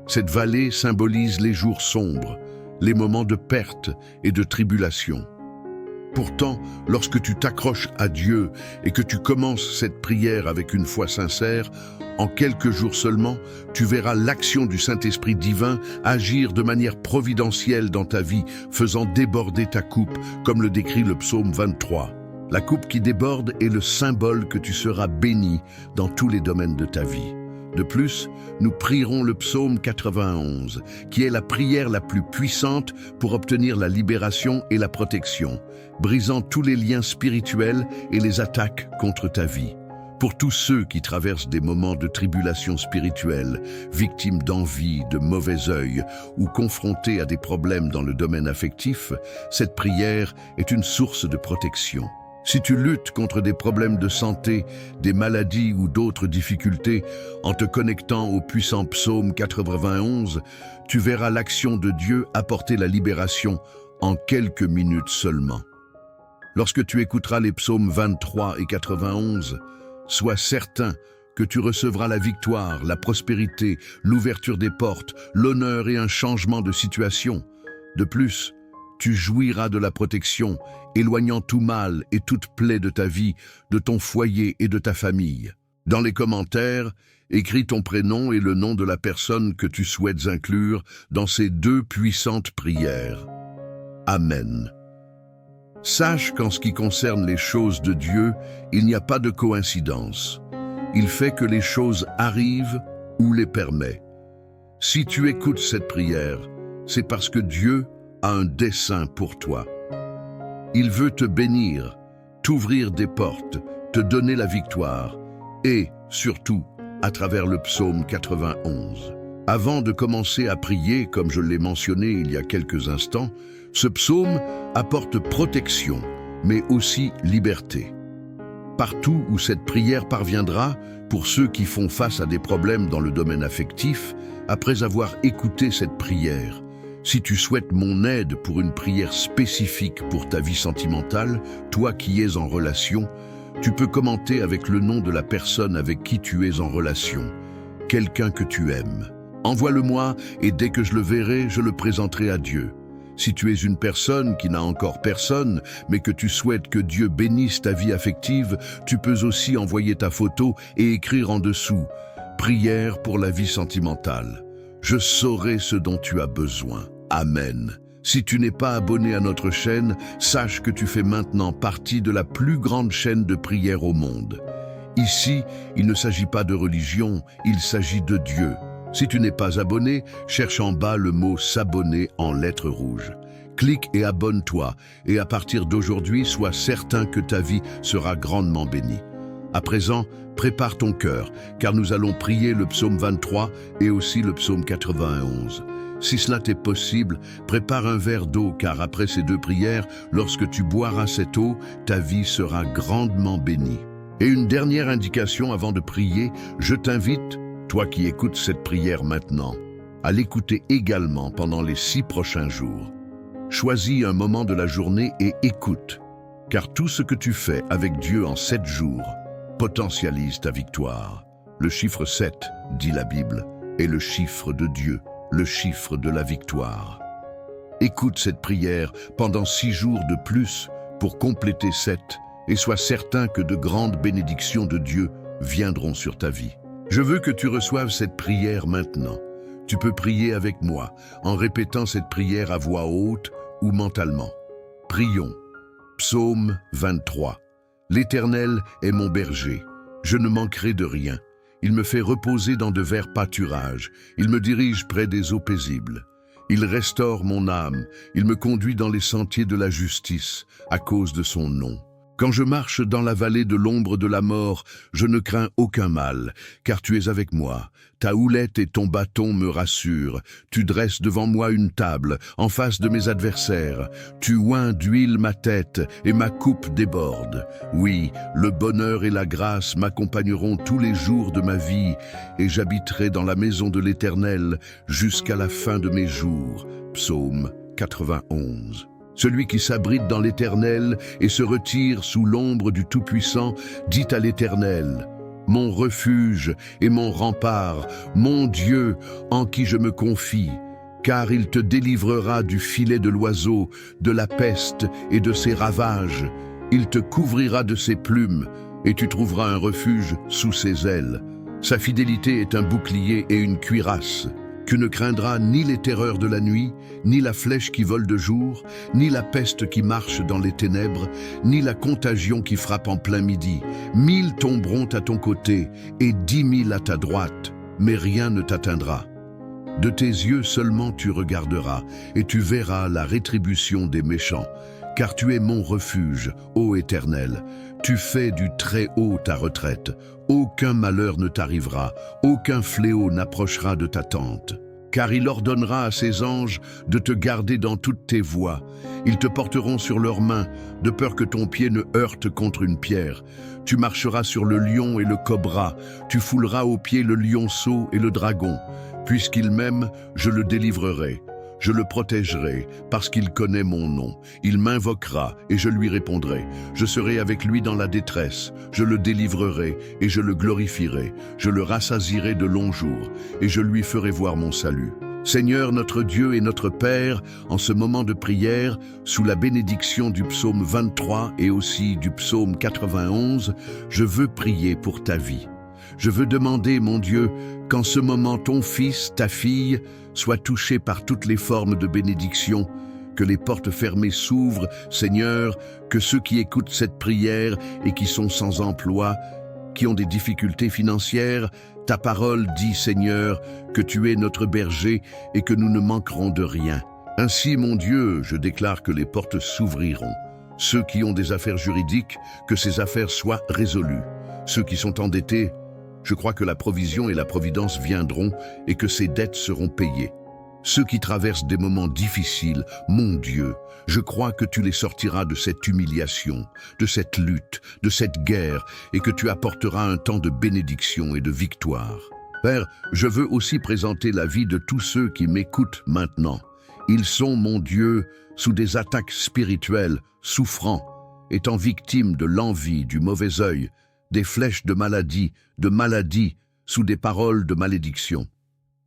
Cette vallée symbolise les jours sombres, les moments de perte et de tribulation. Pourtant, lorsque tu t'accroches à Dieu et que tu commences cette prière avec une foi sincère, en quelques jours seulement, tu verras l'action du Saint-Esprit divin agir de manière providentielle dans ta vie, faisant déborder ta coupe, comme le décrit le psaume 23. La coupe qui déborde est le symbole que tu seras béni dans tous les domaines de ta vie. De plus, nous prierons le psaume 91, qui est la prière la plus puissante pour obtenir la libération et la protection, brisant tous les liens spirituels et les attaques contre ta vie. Pour tous ceux qui traversent des moments de tribulation spirituelle, victimes d'envie, de mauvais œil ou confrontés à des problèmes dans le domaine affectif, cette prière est une source de protection. Si tu luttes contre des problèmes de santé, des maladies ou d'autres difficultés, en te connectant au puissant psaume 91, tu verras l'action de Dieu apporter la libération en quelques minutes seulement. Lorsque tu écouteras les psaumes 23 et 91, sois certain que tu recevras la victoire, la prospérité, l'ouverture des portes, l'honneur et un changement de situation. De plus, tu jouiras de la protection, éloignant tout mal et toute plaie de ta vie, de ton foyer et de ta famille. Dans les commentaires, écris ton prénom et le nom de la personne que tu souhaites inclure dans ces deux puissantes prières. Amen. Sache qu'en ce qui concerne les choses de Dieu, il n'y a pas de coïncidence. Il fait que les choses arrivent ou les permet. Si tu écoutes cette prière, c'est parce que Dieu a un dessein pour toi. Il veut te bénir, t'ouvrir des portes, te donner la victoire, et, surtout, à travers le psaume 91. Avant de commencer à prier, comme je l'ai mentionné il y a quelques instants, ce psaume apporte protection, mais aussi liberté. Partout où cette prière parviendra, pour ceux qui font face à des problèmes dans le domaine affectif, après avoir écouté cette prière, si tu souhaites mon aide pour une prière spécifique pour ta vie sentimentale, toi qui es en relation, tu peux commenter avec le nom de la personne avec qui tu es en relation, quelqu'un que tu aimes. Envoie-le-moi et dès que je le verrai, je le présenterai à Dieu. Si tu es une personne qui n'a encore personne, mais que tu souhaites que Dieu bénisse ta vie affective, tu peux aussi envoyer ta photo et écrire en dessous « Prière pour la vie sentimentale ». Je saurai ce dont tu as besoin. Amen. Si tu n'es pas abonné à notre chaîne, sache que tu fais maintenant partie de la plus grande chaîne de prière au monde. Ici, il ne s'agit pas de religion, il s'agit de Dieu. Si tu n'es pas abonné, cherche en bas le mot « s'abonner » en lettres rouges. Clique et abonne-toi, et à partir d'aujourd'hui, sois certain que ta vie sera grandement bénie. À présent, prépare ton cœur, car nous allons prier le psaume 23 et aussi le psaume 91. Si cela t'est possible, prépare un verre d'eau, car après ces deux prières, lorsque tu boiras cette eau, ta vie sera grandement bénie. Et une dernière indication avant de prier, je t'invite, toi qui écoutes cette prière maintenant, à l'écouter également pendant les 6 prochains jours. Choisis un moment de la journée et écoute, car tout ce que tu fais avec Dieu en 7 jours potentialise ta victoire. Le chiffre 7, dit la Bible, est le chiffre de Dieu, le chiffre de la victoire. Écoute cette prière pendant 6 jours de plus pour compléter 7 et sois certain que de grandes bénédictions de Dieu viendront sur ta vie. Je veux que tu reçoives cette prière maintenant. Tu peux prier avec moi en répétant cette prière à voix haute ou mentalement. Prions. Psaume 23. L'Éternel est mon berger. Je ne manquerai de rien. Il me fait reposer dans de verts pâturages. Il me dirige près des eaux paisibles. Il restaure mon âme. Il me conduit dans les sentiers de la justice à cause de son nom. Quand je marche dans la vallée de l'ombre de la mort, je ne crains aucun mal, car tu es avec moi. Ta houlette et ton bâton me rassurent. Tu dresses devant moi une table, en face de mes adversaires. Tu oins d'huile ma tête, et ma coupe déborde. Oui, le bonheur et la grâce m'accompagneront tous les jours de ma vie, et j'habiterai dans la maison de l'Éternel jusqu'à la fin de mes jours. Psaume 91. Celui qui s'abrite dans l'Éternel et se retire sous l'ombre du Tout-Puissant dit à l'Éternel, « Mon refuge et mon rempart, mon Dieu en qui je me confie, car il te délivrera du filet de l'oiseau, de la peste et de ses ravages. Il te couvrira de ses plumes et tu trouveras un refuge sous ses ailes. Sa fidélité est un bouclier et une cuirasse. Tu ne craindras ni les terreurs de la nuit, ni la flèche qui vole de jour, ni la peste qui marche dans les ténèbres, ni la contagion qui frappe en plein midi. 1000 tomberont à ton côté et 10 000 à ta droite, mais rien ne t'atteindra. De tes yeux seulement tu regarderas et tu verras la rétribution des méchants, car tu es mon refuge, ô Éternel. Tu fais du très haut ta retraite. Aucun malheur ne t'arrivera, aucun fléau n'approchera de ta tente. Car il ordonnera à ses anges de te garder dans toutes tes voies. Ils te porteront sur leurs mains, de peur que ton pied ne heurte contre une pierre. Tu marcheras sur le lion et le cobra, tu fouleras aux pieds le lionceau et le dragon. Puisqu'il m'aime, je le délivrerai. Je le protégerai parce qu'il connaît mon nom. Il m'invoquera et je lui répondrai. Je serai avec lui dans la détresse. Je le délivrerai et je le glorifierai. Je le rassasierai de longs jours et je lui ferai voir mon salut. Seigneur notre Dieu et notre Père, en ce moment de prière, sous la bénédiction du psaume 23 et aussi du psaume 91, je veux prier pour ta vie. Je veux demander, mon Dieu, qu'en ce moment ton fils, ta fille, soit touché par toutes les formes de bénédiction, que les portes fermées s'ouvrent, Seigneur, que ceux qui écoutent cette prière et qui sont sans emploi, qui ont des difficultés financières, ta parole dit, Seigneur, que tu es notre berger et que nous ne manquerons de rien. Ainsi, mon Dieu, je déclare que les portes s'ouvriront. Ceux qui ont des affaires juridiques, que ces affaires soient résolues. Ceux qui sont endettés, je crois que la provision et la providence viendront et que ces dettes seront payées. Ceux qui traversent des moments difficiles, mon Dieu, je crois que tu les sortiras de cette humiliation, de cette lutte, de cette guerre, et que tu apporteras un temps de bénédiction et de victoire. Père, je veux aussi présenter la vie de tous ceux qui m'écoutent maintenant. Ils sont, mon Dieu, sous des attaques spirituelles, souffrant, étant victimes de l'envie, du mauvais œil, des flèches de maladies, sous des paroles de malédiction.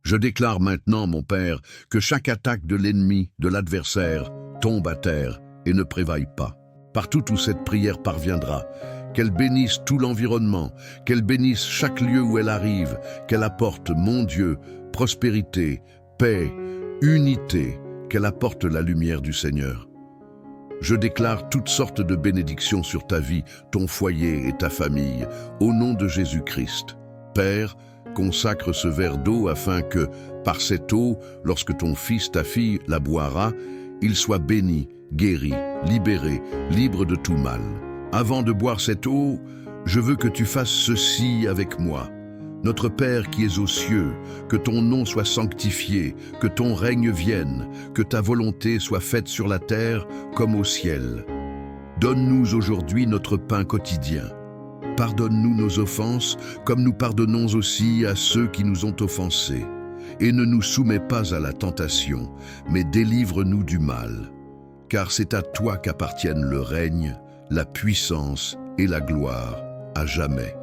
Je déclare maintenant, mon Père, que chaque attaque de l'ennemi, de l'adversaire, tombe à terre et ne prévaille pas. Partout où cette prière parviendra, qu'elle bénisse tout l'environnement, qu'elle bénisse chaque lieu où elle arrive, qu'elle apporte, mon Dieu, prospérité, paix, unité, qu'elle apporte la lumière du Seigneur. Je déclare toutes sortes de bénédictions sur ta vie, ton foyer et ta famille, au nom de Jésus-Christ. Père, consacre ce verre d'eau afin que, par cette eau, lorsque ton fils, ta fille, la boira, il soit béni, guéri, libéré, libre de tout mal. Avant de boire cette eau, je veux que tu fasses ceci avec moi. Notre Père qui es aux cieux, que ton nom soit sanctifié, que ton règne vienne, que ta volonté soit faite sur la terre comme au ciel. Donne-nous aujourd'hui notre pain quotidien. Pardonne-nous nos offenses, comme nous pardonnons aussi à ceux qui nous ont offensés. Et ne nous soumets pas à la tentation, mais délivre-nous du mal. Car c'est à toi qu'appartiennent le règne, la puissance et la gloire, à jamais.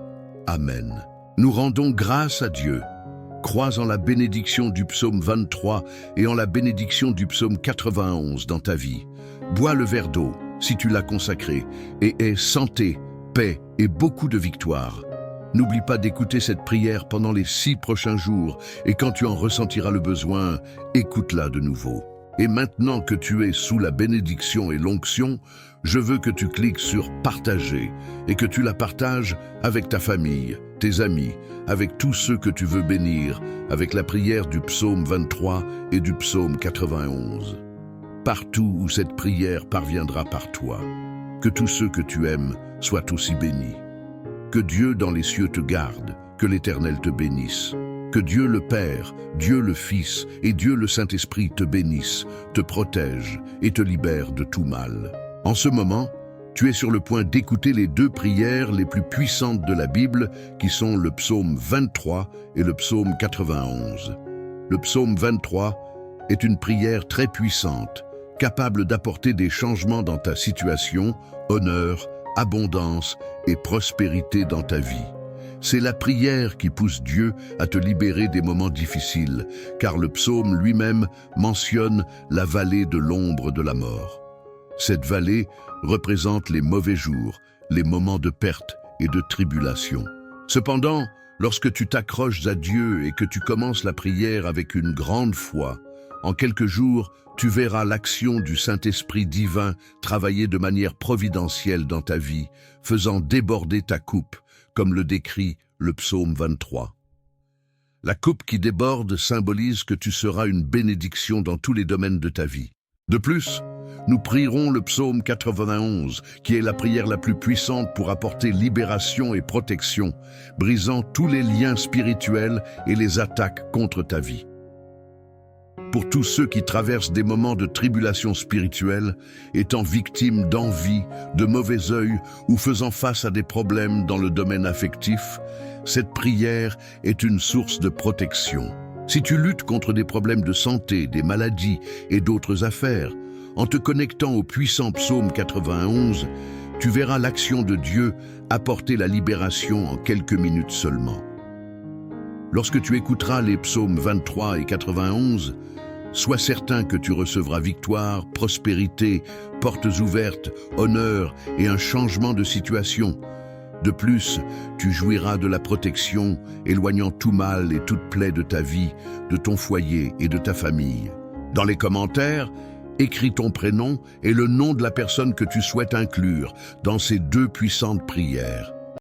Amen. Nous rendons grâce à Dieu. Crois en la bénédiction du psaume 23 et en la bénédiction du psaume 91 dans ta vie. Bois le verre d'eau, si tu l'as consacré, et aie santé, paix et beaucoup de victoire. N'oublie pas d'écouter cette prière pendant les 6 prochains jours et quand tu en ressentiras le besoin, écoute-la de nouveau. Et maintenant que tu es sous la bénédiction et l'onction, je veux que tu cliques sur « Partager » et que tu la partages avec ta famille, tes amis, avec tous ceux que tu veux bénir, avec la prière du psaume 23 et du psaume 91. Partout où cette prière parviendra par toi, que tous ceux que tu aimes soient aussi bénis. Que Dieu dans les cieux te garde, que l'Éternel te bénisse. Que Dieu le Père, Dieu le Fils et Dieu le Saint-Esprit te bénissent, te protègent et te libèrent de tout mal. En ce moment, tu es sur le point d'écouter les 2 prières les plus puissantes de la Bible, qui sont le psaume 23 et le psaume 91. Le psaume 23 est une prière très puissante, capable d'apporter des changements dans ta situation, honneur, abondance et prospérité dans ta vie. C'est la prière qui pousse Dieu à te libérer des moments difficiles, car le psaume lui-même mentionne la vallée de l'ombre de la mort. Cette vallée représente les mauvais jours, les moments de perte et de tribulation. Cependant, lorsque tu t'accroches à Dieu et que tu commences la prière avec une grande foi, en quelques jours, tu verras l'action du Saint-Esprit divin travailler de manière providentielle dans ta vie, faisant déborder ta coupe, comme le décrit le psaume 23. La coupe qui déborde symbolise que tu seras une bénédiction dans tous les domaines de ta vie. De plus, nous prierons le psaume 91, qui est la prière la plus puissante pour apporter libération et protection, brisant tous les liens spirituels et les attaques contre ta vie. Pour tous ceux qui traversent des moments de tribulation spirituelle, étant victimes d'envie, de mauvais œil ou faisant face à des problèmes dans le domaine affectif, cette prière est une source de protection. Si tu luttes contre des problèmes de santé, des maladies et d'autres affaires, en te connectant au puissant psaume 91, tu verras l'action de Dieu apporter la libération en quelques minutes seulement. Lorsque tu écouteras les psaumes 23 et 91, sois certain que tu recevras victoire, prospérité, portes ouvertes, honneur et un changement de situation. De plus, tu jouiras de la protection, éloignant tout mal et toute plaie de ta vie, de ton foyer et de ta famille. Dans les commentaires, écris ton prénom et le nom de la personne que tu souhaites inclure dans ces 2 puissantes prières.